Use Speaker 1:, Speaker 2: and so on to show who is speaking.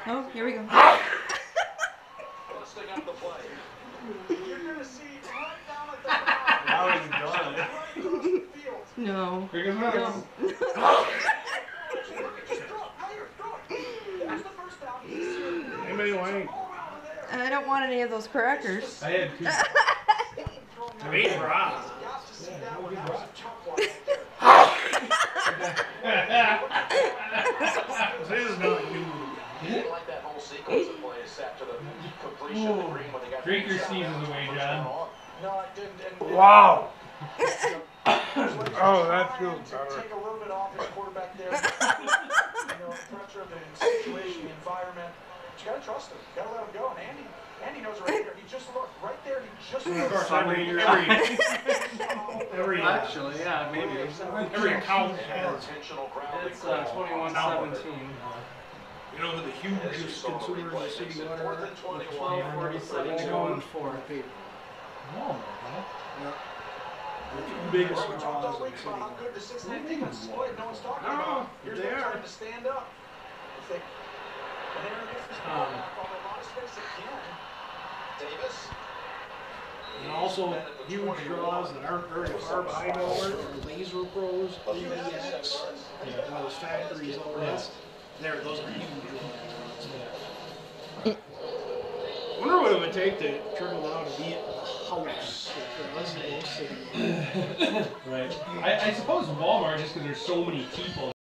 Speaker 1: Oh, here we go.
Speaker 2: Busting up the play. You're gonna see right down at the
Speaker 3: Now he's done.
Speaker 2: right across the field.
Speaker 1: No.
Speaker 4: Here goes
Speaker 1: No.
Speaker 4: Reynolds.
Speaker 2: Just throw it. Higher, throw it. That's the first down.
Speaker 3: Anybody want any?
Speaker 1: I don't want any of those crackers.
Speaker 4: I had 2.
Speaker 3: Great Rob.
Speaker 2: Got to see that one. That was a tough one.
Speaker 3: This is not new.
Speaker 2: Like that whole sequence of plays set to the completion of the green when they got
Speaker 4: Drink your sneezes away, John.
Speaker 2: No, I didn't.
Speaker 3: Wow. Oh, that feels better.
Speaker 2: Take a little bit off his quarterback there. Pressure of the situation, the environment. But you gotta trust him. You gotta let him go. And Andy knows right there. He just looked right there. He just
Speaker 3: Of
Speaker 2: looked.
Speaker 3: course, every
Speaker 5: Actually, yeah, maybe.
Speaker 3: every count has.
Speaker 2: Intentional grounding.
Speaker 5: It's 21-17.
Speaker 3: You know who the hugest consumer of the city water are?
Speaker 5: 12:47 going for.
Speaker 4: Walmart, huh?
Speaker 3: The two biggest
Speaker 2: We talked all
Speaker 3: draws in
Speaker 2: week
Speaker 3: the
Speaker 2: about how
Speaker 3: city.
Speaker 2: good the 6-9 defense is played. No one's talking
Speaker 3: No,
Speaker 2: about. Here's
Speaker 3: they
Speaker 2: their
Speaker 3: are.
Speaker 2: time to stand up. If they, and Aaron gets this ball back on the lot of space again. Davis.
Speaker 3: And also huge draws that aren't very far behind over it are Laser Pros, AVX, those factories over there. Those are huge draws. I wonder what it would take to trickle down and be at the house.
Speaker 4: Right. I suppose Walmart, just because there's so many people.